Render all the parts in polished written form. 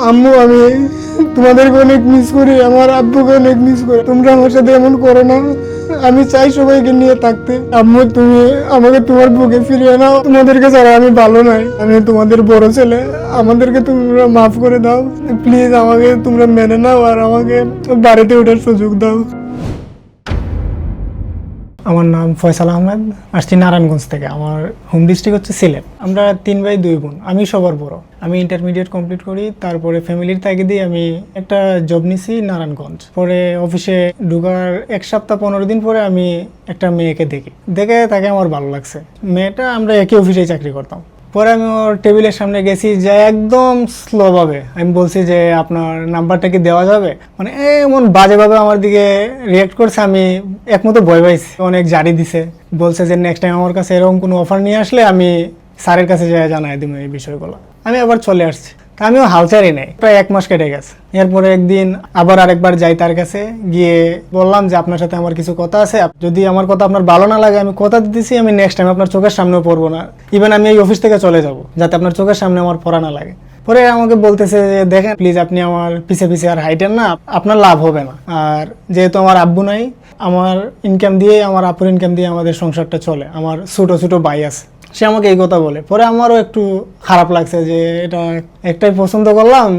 আম্মু আমি তোমাদেরকে অনেক মিস করি, আমার আব্বুকে অনেক মিস করি। তোমরা আমার সাথে এমন করো না, আমি চাই সবাইকে নিয়ে থাকতে। আম্মু তুমি আমাকে তোমার বুকে ফিরিয়ে নাও, তোমাদেরকে ছাড়া আমি ভালো নাই। আমি তোমাদের বড় ছেলে, আমাদেরকে তোমরা মাফ করে দাও প্লিজ। আমাকে তোমরা মেনে নাও আর আমাকে বাড়িতে ওঠার সুযোগ দাও। আমার নাম ফয়সাল আহমেদ, আসছি নারায়ণগঞ্জ থেকে। আমার হোম ডিস্ট্রিক্ট হচ্ছে সিলেট। আমরা 3 ভাই 2 বোন, আমি সবার বড়। আমি ইন্টারমিডিয়েট কমপ্লিট করি, তারপরে ফ্যামিলির তাগিদে আমি একটা জব নিছি নারায়ণগঞ্জ। পরে অফিসে ঢোকার 1 সপ্তাহ 15 দিন পরে আমি একটা মেয়েকে দেখে তাকে আমার ভালো লাগছে। মেয়েটা আমরা একই অফিসেই চাকরি করতাম। পরে আমি ওর টেবিলের সামনে গেছি, যে একদম স্লোভাবে আমি বলছি যে আপনার নাম্বারটা কি দেওয়া যাবে। মানে এমন বাজেভাবে আমার দিকে রিয়াক্ট করছে, আমি একমতো ভয় পাইছি, অনেক জারি দিছে। বলছে যে নেক্সট টাইম আমার কাছে এরকম কোনো অফার নিয়ে আসলে আমি স্যারের কাছে জানাই দিব এই বিষয়গুলো। আমি আবার চলে আসছি, আমিও হালচারই নেই। প্রায় 1 মাস কেটে গেছে। এরপরে একদিন আবার আরেকবার যাই তার কাছে, গিয়ে বললাম যে আপনার সাথে আমার কিছু কথা আছে, যদি আমার কথা আপনার ভালো না লাগে আমি কথা দিতেছি আমি নেক্সট টাইম আপনার চোখের সামনেও পড়বো না, ইভেন আমি এই অফিস থেকে চলে যাব, যাতে আপনার চোখের সামনে আমার পড়া না লাগে। পরে আমাকে বলতেছে যে দেখেন প্লিজ আপনি আমার পিছে পিছে আর হাইটেন না, আপনার লাভ হবে না। আর যেহেতু আমার আব্বু নাই, আমার ইনকাম দিয়ে, আমার আপুর ইনকাম দিয়ে আমাদের সংসারটা চলে। আমার ছোট ছোট ভাই আছে, সে আমাকে এই কথা বলে। পরে আমারও একটু খারাপ লাগছে যে এটা একটাই পছন্দ করলাম,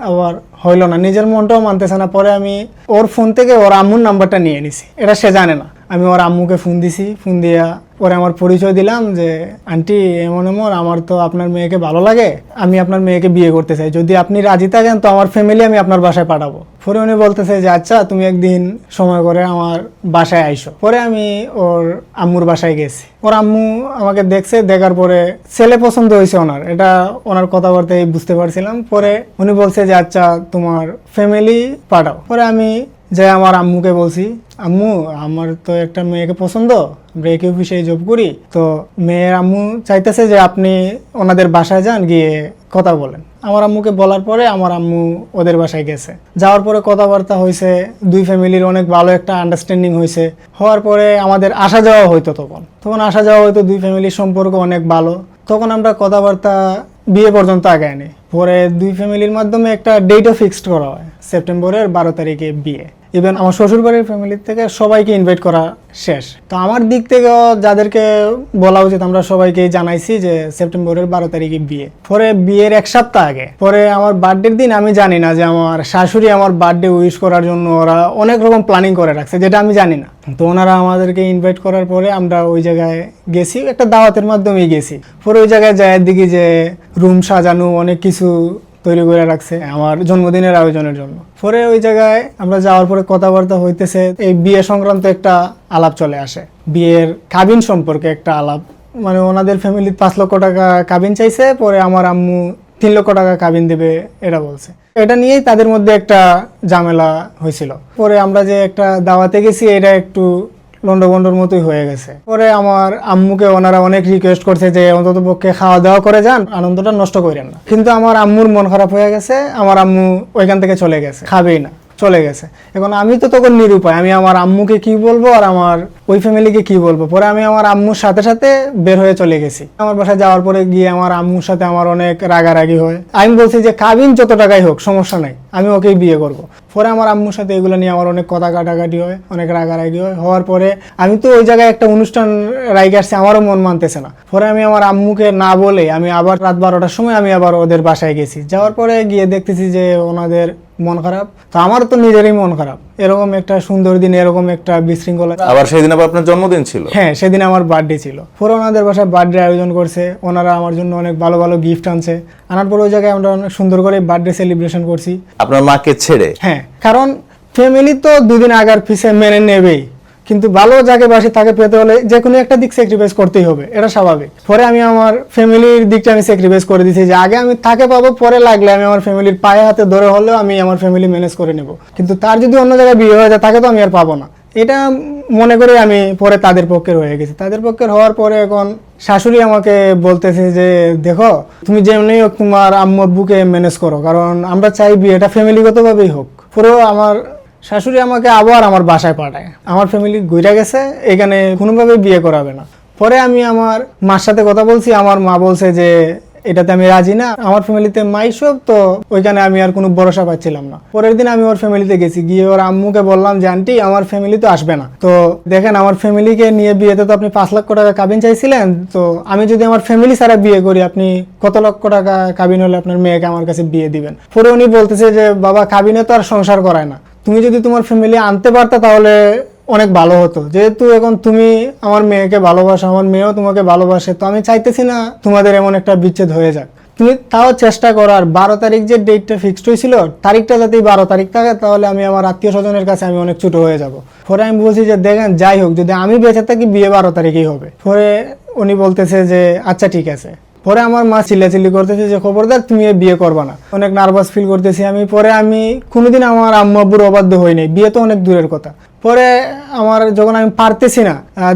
আবার হইলো না, নিজের মনটাও মানতেছে না। পরে আমি ওর ফোন থেকে ওর আম্মুর নাম্বারটা নিয়ে নিছি, এটা সে জানে না। আমি ওর আম্মুকে ফোন দিছি, ফোন দিয়া পরে আমার পরিচয় দিলাম যে আন্টি এমন এমন, আমার তো আপনার মেয়েকে ভালো লাগে, আমি আপনার মেয়েকে বিয়ে করতে চাই, যদি আপনি রাজি থাকেন তো আমার ফ্যামিলি আমি আপনার বাসায় পাঠাবো। পরে উনি বলতেছে যে আচ্ছা তুমি একদিন সময় করে আমার বাসায় আইসো। পরে আমি ওর আম্মুর বাসায় গেছি। ওর আম্মু আমাকে দেখছে, দেখার পরে ছেলে পছন্দ হয়েছে ওনার, এটা ওনার কথাবার্তায় বুঝতে পারছিলাম। পরে উনি বলছে যে আচ্ছা তোমার ফ্যামিলি পাঠাও। পরে আমি যে আমার আম্মুকে বলছি, আম্মু আমার তো একটা মেয়েকে পছন্দ, আমরা একই অফিসে জব করি, তো মেয়ের আম্মু চাইতেছে যে আপনি ওনাদের বাসায় যান, গিয়ে কথা বলেন। আমার আম্মুকে বলার পরে আমার আম্মু ওদের বাসায় গেছে। যাওয়ার পরে কথাবার্তা হয়েছে, 2 ফ্যামিলির অনেক ভালো একটা আন্ডারস্ট্যান্ডিং হয়েছে। হওয়ার পরে আমাদের আসা যাওয়া হইতো, তখন আসা যাওয়া হইতো, 2 ফ্যামিলির সম্পর্ক অনেক ভালো। তখন আমরা কথাবার্তা বিয়ে পর্যন্ত আগায়নি। পরে 2 ফ্যামিলির মাধ্যমে একটা ডেটও ফিক্সড করা হয়, সেপ্টেম্বরের 12 তারিখে বিয়ে। ইভেন আমার শ্বশুরবাড়ির ফ্যামিলির থেকে সবাইকে ইনভাইট করা শেষ। তো আমার দিক থেকেও যাদেরকে বলা উচিত আমরা সবাইকে জানাইছি যে সেপ্টেম্বরের 12 তারিখে বিয়ে। পরে বিয়ের 1 সপ্তাহ আগে, পরে আমার বার্থডের দিন আমি জানি না যে আমার শাশুড়ি আমার বার্থডে উইশ করার জন্য ওরা অনেক রকম প্ল্যানিং করে রাখছে, যেটা আমি জানি না। তো ওনারা আমাদেরকে ইনভাইট করার পরে আমরা ওই জায়গায় গেছি, একটা দাওয়াতের মাধ্যমেই গেছি। পরে ওই জায়গায় যাওয়ার দিকে যে রুম সাজানো, অনেক কিছু তৈরি করে রাখছে আমার জন্মদিনের আয়োজনের জন্য। পরে ওই জায়গায় আমরা যাওয়ার পরে কথাবার্তা হইতেছে, এই বিয়ে সংক্রান্ত একটা আলাপ চলে আসে, বিয়ের কাবিন সম্পর্কে একটা আলাপ। মানে ওনাদের ফ্যামিলি 5 লক্ষ টাকা কাবিন চাইছে, পরে আমার আম্মু 3 লক্ষ টাকা কাবিন দেবে এটা বলছে। এটা নিয়েই তাদের মধ্যে একটা ঝামেলা হয়েছিল। পরে আমরা যে একটা দাওয়াতে গেছি, এটা একটু লন্ডভন্ডর মতোই হয়ে গেছে। পরে আমার আম্মুকে ওনারা অনেক রিকোয়েস্ট করছে যে অন্তত পক্ষে খাওয়া দাওয়া করে যান, আনন্দটা নষ্ট করেন না। কিন্তু আমার আম্মুর মন খারাপ হয়ে গেছে, আমার আম্মু ওইখান থেকে চলে গেছে, খাবেই না, চলে গেছে। এখন আমি তো তখন নিরুপায়, আমি আমার আম্মুকে কি বলবো আর আমার ওই ফ্যামিলিকে কি বলবো। পরে আমি আমার আম্মুর সাথে সাথে বের হয়ে চলে গেছি। আমার বাসায় যাওয়ার পরে গিয়ে আমার আম্মুর সাথে আমার অনেক রাগারাগি হয়। আমি বলছি যে কাবিন যত টাকাই হোক সমস্যা নাই, আমি ওকেই বিয়ে করব। পরে আমার আম্মুর সাথে এগুলো নিয়ে আমার অনেক কথা কাটাকাটি হয়, অনেক রাগারাগি হয়। হওয়ার পরে আমি তো ওই জায়গায় একটা অনুষ্ঠান রাইগে আসছি, আমারও মন মানতেছে না। পরে আমি আমার আম্মুকে না বলে আমি আবার রাত 12টার সময় আমি আবার ওদের বাসায় গেছি। যাওয়ার পরে গিয়ে দেখতেছি যে ওনাদের মন খারাপ, তো আমার তো নিজেরই মন খারাপ। এরকম একটা সুন্দর দিন এরকম একটা বিশৃঙ্খলা। আবার সেদিন আবার আপনার জন্মদিন ছিল? হ্যাঁ, সেদিন আমার বার্থডে ছিল। পরে ওনাদের বাসায় বার্থডে আয়োজন করছে, ওনারা আমার জন্য অনেক ভালো ভালো গিফট আনছে। আনার পর ওই জায়গায় আমরা অনেক সুন্দর করে বার্থডে সেলিব্রেশন করছি। আপনার মাকে ছেড়ে? হ্যাঁ, কারণ ফ্যামিলি তো 2 দিন আগার পিছে মেনে নেবেই, কিন্তু ভালো জায়গায় বাসে তাকে পেতে হলে যে কোনো একটা দিক স্যাক্রিফাইস করতেই হবে, এটা স্বাভাবিক। পরে আমি আমার ফ্যামিলির দিকটা আমি স্যাক্রিফাইস করে দিয়েছি, যে আগে আমি তাকে পাবো, পরে লাগলে আমি আমার ফ্যামিলির পায়ে হাতে ধরে হলেও আমি আমার ফ্যামিলি ম্যানেজ করে নেব। কিন্তু তার যদি অন্য জায়গায় বিয়ে হয়ে যায় তাকে তো আমি আর পাবো না, এটা মনে করে আমি পরে তাদের পক্ষের হয়ে গেছি। তাদের পক্ষের হওয়ার পরে এখন শাশুড়ি আমাকে বলতেছে যে দেখো তুমি যেমনি হোক তোমার আম্মু আব্বুকে ম্যানেজ করো, কারণ আমরা চাই বিয়েটা ফ্যামিলিগতভাবেই হোক। পুরো আমার শাশুড়ি আমাকে আবার আমার বাসায় পাঠায়, আমার ফ্যামিলি ঘুরে গেছে, এখানে কোনোভাবেই বিয়ে করাবে না। পরে আমি আমার মার সাথে কথা বলছি, আমার মা বলছে যে এটাতে আমি রাজি না, আমার ফ্যামিলিতে মাইসব, তো ওইখানে আমি আর কোনো ভরসা পাচ্ছিলাম না। পরের দিন আমি ওর ফ্যামিলিতে গেছি, গিয়ে ওর আম্মুকে বললাম যে আন্টি আমার ফ্যামিলি তো আসবে না, তো দেখেন আমার ফ্যামিলিকে নিয়ে বিয়েতে তো আপনি 5 লক্ষ টাকা কাবিন চাইছিলেন, তো আমি যদি আমার ফ্যামিলি ছাড়া বিয়ে করি আপনি কত লক্ষ টাকা কাবিন হলে আপনার মেয়েকে আমার কাছে বিয়ে দিবেন। পরে উনি বলতেছে যে বাবা কাবিনে তো আর সংসার করায় না, তুমি যদি তোমার ফ্যামিলি আনতে পারতা তাহলে অনেক ভালো হতো, যেহেতু এখন তুমি আমার মেয়েকে ভালোবাসো, আমার মেয়েও তোমাকে ভালোবাসে, তো আমি চাইতেছি না তোমাদের এমন একটা বিচ্ছেদ হয়ে যাক, তুমি তাও চেষ্টা করো। আর 12 তারিখ যে ডেটটা ফিক্সড হয়েছিল, তারিখটা যদি 12 তারিখ থাকে তাহলে আমি আমার আত্মীয় স্বজনের কাছে আমি অনেক ছোট হয়ে যাব। পরে আমি বলছি যে দেখেন যাই হোক, যদি আমি বেঁচে থাকি বিয়ে 12 তারিখেই হবে। পরে উনি বলতেছে যে আচ্ছা ঠিক আছে। পরে আমার মা চিল্লাচিল্লি করতেছে যে খবরদার তুমি বিয়ে করবা না, অনেক নার্ভাস ফিল করতেছি আমি। পরে আমি কোনোদিন আমার আম্মু আব্বুর অবাধ্য হই নাই, বিয়ে তো অনেক দূরের কথা। পরে আমার যখন আমি পারতেছি না,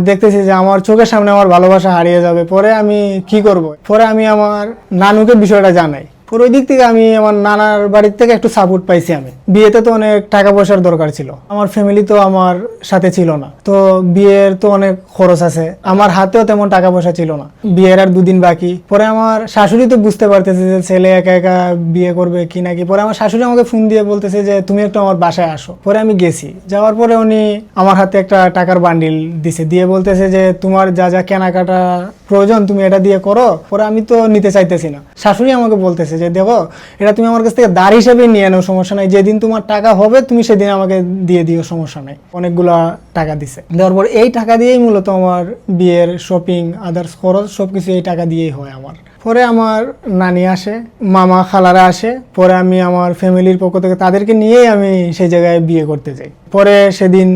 দেখতেছি যে আমার চোখের সামনে আমার ভালোবাসা হারিয়ে যাবে, পরে আমি কি করব? পরে আমি আমার নানুকে বিষয়টা জানাই। পরে ওই দিক থেকে আমি আমার নানার বাড়ির থেকে একটু সাপোর্ট পাইছি। আমি বিয়েতে তো অনেক টাকা পয়সার দরকার ছিল, আমার ফ্যামিলি তো আমার সাথে ছিল না, তো বিয়ের তো অনেক খরচ আছে, আমার হাতেও তেমন টাকা পয়সা ছিল না, বিয়ের আর 2 দিন বাকি। পরে আমার শাশুড়ি তো বুঝতে পারতেছে যে ছেলে একা একা বিয়ে করবে কি নাকি। পরে আমার শাশুড়ি আমাকে ফোন দিয়ে বলতেছে যে তুমি একটু আমার বাসায় আসো। পরে আমি গেছি, যাওয়ার পরে উনি আমার হাতে একটা টাকার বান্ডিল দিছে, দিয়ে বলতেছে যে তোমার যা যা কেনাকাটা প্রয়োজন তুমি এটা দিয়ে করো। পরে আমি তো নিতে চাইতেছি না, শাশুড়ি আমাকে বলতেছে যে দেখো এটা তুমি আমার কাছ থেকে দাঁড় হিসেবে নিয়ে নাও, সমস্যা নাই, যেদিন তোমার টাকা হবে তুমি সেদিন আমাকে দিয়ে দিও, সমস্যা নাই। অনেকগুলা টাকা দিছে, দেওয়ার পর এই টাকা দিয়েই মূলত আমার বিয়ের শপিং আদার্স খরচ সবকিছু এই টাকা দিয়েই হয় আমার। পরে আমার নানি আসে, মামা খালারা আসে, পরে আমি আমার ফ্যামিলির পক্ষ থেকে তাদেরকে নিয়েই আমি সেই জায়গায় বিয়ে করতে যাই। পরে সেদিন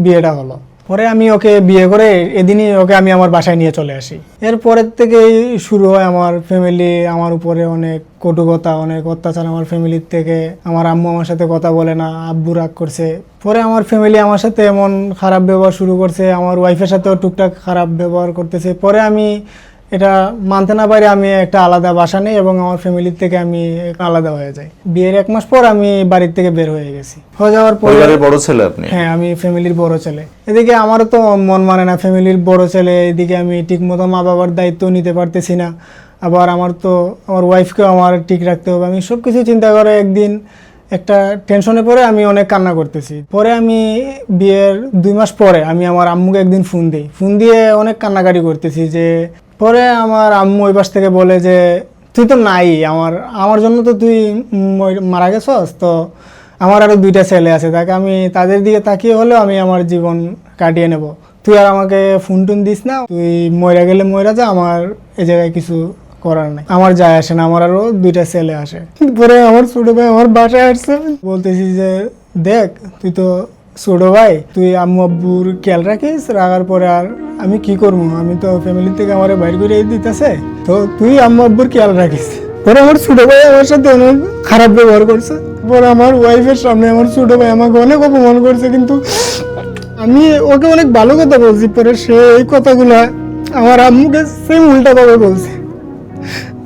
বিয়েটা হলো। পরে আমি ওকে বিয়ে করে এদিনই ওকে আমি আমার বাসায় নিয়ে চলে আসি। এরপরের থেকেই শুরু হয় আমার ফ্যামিলি আমার উপরে অনেক কটু কথা, অনেক অত্যাচার আমার ফ্যামিলির থেকে। আমার আম্মু আমার সাথে কথা বলে না, আব্বু রাগ করছে। পরে আমার ফ্যামিলি আমার সাথে এমন খারাপ ব্যবহার শুরু করছে, আমার ওয়াইফের সাথেও টুকটাক খারাপ ব্যবহার করতেছে। পরে আমি এটা মানতে না পারি, আমি একটা আলাদা বাসা নেই এবং আমার ফ্যামিলির থেকে আমি আলাদা হয়ে যাই। বিয়ের 1 মাস পর আমি বাড়ির থেকে বের হয়ে গেছি। হয়ে যাওয়ার পরে পরিবারের বড় ছেলে আপনি? হ্যাঁ, আমি ফ্যামিলির বড় ছেলে। এদিকে আমারও তো মন মানে না, ফ্যামিলির বড় ছেলে, এদিকে আমি ঠিক মতো মা বাবার দায়িত্ব নিতে পারতেছি না। আবার আমার ওয়াইফকেও আমার ঠিক রাখতে হবে। আমি সব কিছু চিন্তা করে একদিন একটা টেনশনে পড়ে আমি অনেক কান্না করতেছি। পরে আমি বিয়ের 2 মাস পরে আমি আমার আম্মুকে একদিন ফোন দিই, ফোন দিয়ে অনেক কান্নাকাটি করতেছি। যে পরে আমার আম্মু ওই পাশ থেকে বলে যে তুই তো নাই, আমার জন্য তো তুই মারা গেছস, তো আমার আরও 2টা ছেলে আছে, তাকে আমি তাদের দিকে তাকিয়ে হলেও আমি আমার জীবন কাটিয়ে নেব। তুই আর আমাকে ফোন টুন দিস না, তুই মইরা গেলে মইরা যা, আমার এই জায়গায় কিছু করার নাই, আমার যায় আসে না, আমার আরও 2টা ছেলে আসে। পরে আমার ছোট ভাই আমার বাসায় আসছে, বলতেছি যে দেখ তুই তো ছোট ভাই, তুই আম্মু আব্বুর খেয়াল রাখিস, রাখার পরে আর আমি কি করবো, আমি তো ফ্যামিলি থেকে আমার বাইর করে দিতেছে, তো তুই আম্মু আব্বুর খেয়াল রাখিস। পরে আমার ছোট ভাই আমার সাথে অনেক খারাপ ব্যবহার করছে। পরে আমার ওয়াইফের সামনে আমার ছোট ভাই আমাকে অনেক অপমান করছে, কিন্তু আমি ওকে অনেক ভালো কথা বলছি। পরে সে এই কথাগুলো আমার আম্মুকে সেম উল্টাভাবে বলছে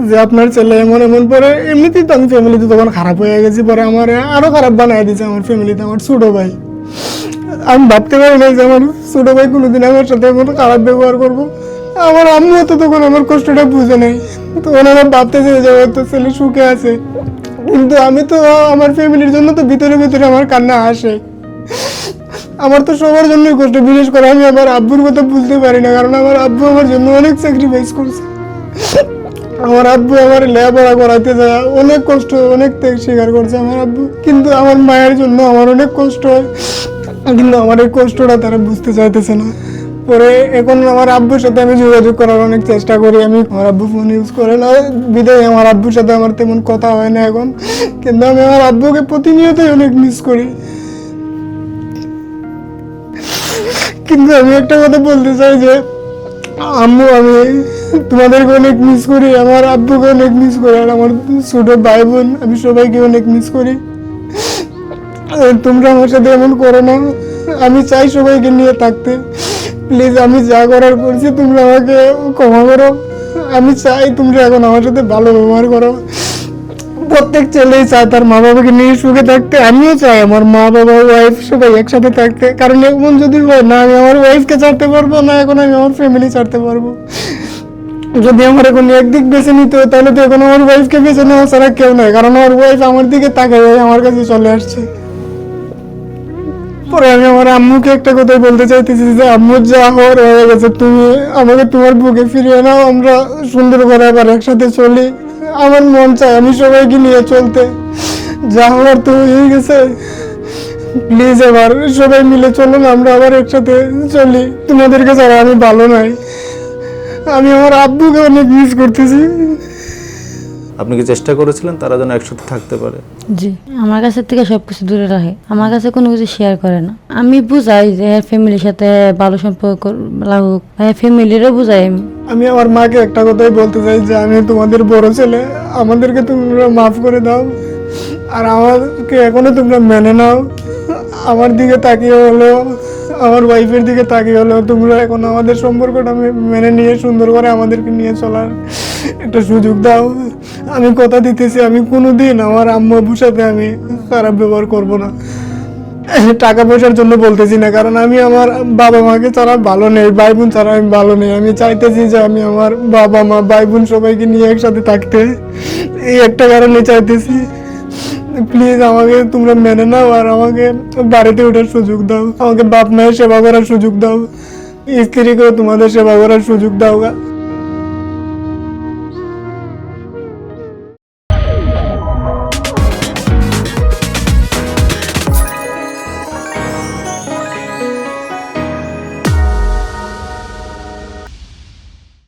যে আপনার ছেলে এমন এমন। পরে এমনিতেই তো আমি ফ্যামিলিতে তখন খারাপ হয়ে গেছি, পরে আমার আরো খারাপ বানাই দিয়েছে আমার ফ্যামিলিতে আমার ছোট ভাই। আমি ভাবতে পারি না যে আমার ছোট ভাই কোনোদিন আমার সাথে এমন খারাপ ব্যবহার করবো। আমার আম্মু তো তখন আমার কষ্টটা বুঝে নেই, তখন আমার ভাবতেছে যে হয়তো ছেলে সুখে আছে, কিন্তু আমি তো আমার ফ্যামিলির জন্য তো ভিতরে ভিতরে আমার কান্না আসে। আমার তো সবার জন্যই কষ্ট, বিশেষ করে আমি আমার আব্বুর কথা বুঝতে পারি না, কারণ আমার আব্বু আমার জন্য অনেক স্যাক্রিফাইস করছে। আমার আব্বু আমার লেখাপড়া করাতে যায় অনেক কষ্ট, অনেক ত্যাগ স্বীকার করছে আমার আব্বু, কিন্তু আমার মায়ের জন্য আমার অনেক কষ্ট হয়, কিন্তু আমার এই কষ্টটা তারা বুঝতে চাইতেছে না। পরে এখন আমার আব্বুর সাথে আমি যোগাযোগ করার অনেক চেষ্টা করি, আমার আব্বু ফোন ইউজ করে না, বিদায় আমার আব্বুর সাথে আমার তেমন কথা হয় না এখন, কিন্তু আমি আমার আব্বুকে প্রতিনিয়তই অনেক মিস করি। কিন্তু আমি একটা কথা বলতে চাই যে আম্মু, আমি তোমাদেরকে অনেক মিস করি, আমার আব্বুকে অনেক মিস করি, আর আমার ছোট ভাই বোন আমি সবাইকে অনেক মিস করি। তোমরা আমার সাথে এমন করো না, আমি চাই সবাইকে নিয়ে থাকতে। প্লিজ, আমি যা করার করছি তোমরা আমাকে ক্ষমা করো। আমি চাই তোমরা এখন আমার সাথে ভালো ব্যবহার করো। প্রত্যেক ছেলেই চায় তার মা বাবাকে নিয়ে সুখে থাকতে, আমিও চাই আমার মা বাবা ওয়াইফ সবাই একসাথে থাকতে, কারণ এমন যদি হয় না আমি আমার ওয়াইফকে ছাড়তে পারবো না, এখন আমি আমার ফ্যামিলি ছাড়তে পারবো। যদি আমার এখন একদিক বেছে নিতে হয়, তাহলে তো এখন আমার ওয়াইফকে বেছে নেওয়া ছাড়া কেউ নাই, কারণ আমার ওয়াইফ আমার দিকে তাকায় আমার কাছে চলে আসছে। পরে আমি আমার আম্মুকে একটা কথাই বলতে চাইতেছি যে আম্মু যা হওয়ার হয়ে গেছে, তুমি আমাকে তোমার বুকে ফিরিয়ে নাও, আমরা সুন্দর করে আবার একসাথে চলি। আমার মন চায় আমি সবাইকে নিয়ে চলতে, যা হওয়ার তো হয়ে গেছে, প্লিজ এবার সবাই মিলে চলুন, আমরা আবার একসাথে চলি। তোমাদেরকে ছাড়া আমি ভালো নাই, আমি আমার আব্বুকে অনেক মিস করতেছি। আপনি কি চেষ্টা করেছিলেন তারা যেন একসাথে থাকতে পারে? জি, আমার কাছে থেকে সবকিছু দূরে রাখে, আমার কাছে কোনো কিছু শেয়ার করে না। আমি বুঝাই যে ফ্যামিলির সাথে ভালো সম্পর্ক লাগুক, ফ্যামিলিরও বুঝাই আমি। আমি আমার মাকে একটা কথাই বলতে চাই যে আমি তোমাদের বড় ছেলে, আমাদেরকে তোমরা মাফ করে দাও, আর আমাকে এখনো তোমরা মেনে নাও। আমার দিকে তাকিয়ে হলো, আমার ওয়াইফের দিকে তাকিয়ে হলো, তোমরা এখন আমাদের সম্পর্কটা মেনে নিয়ে সুন্দর করে আমাদেরকে নিয়ে চলার একটা সুযোগ দাও। আমি কথা দিতেছি, আমি কোনোদিন আমার আম্মু আব্বুর সাথে আমি খারাপ ব্যবহার করব না। টাকা পয়সার জন্য বলতেছি না, কারণ আমি আমার বাবা মাকে ছাড়া ভালো নেই, ভাই বোন ছাড়া আমি ভালো নেই। আমি চাইতেছি যে আমি আমার বাবা মা ভাই বোন সবাইকে নিয়ে একসাথে থাকতে, এই একটা কারণে চাইতেছি। প্লিজ আমাকে তোমরা মেনে নাও, আর আমাকে বাড়িতে ওঠার সুযোগ দাও, আমাকে বাপ মায়ের সেবা করার সুযোগ দাও, স্ত্রীকেও তোমাদের সেবা করার সুযোগ দাও।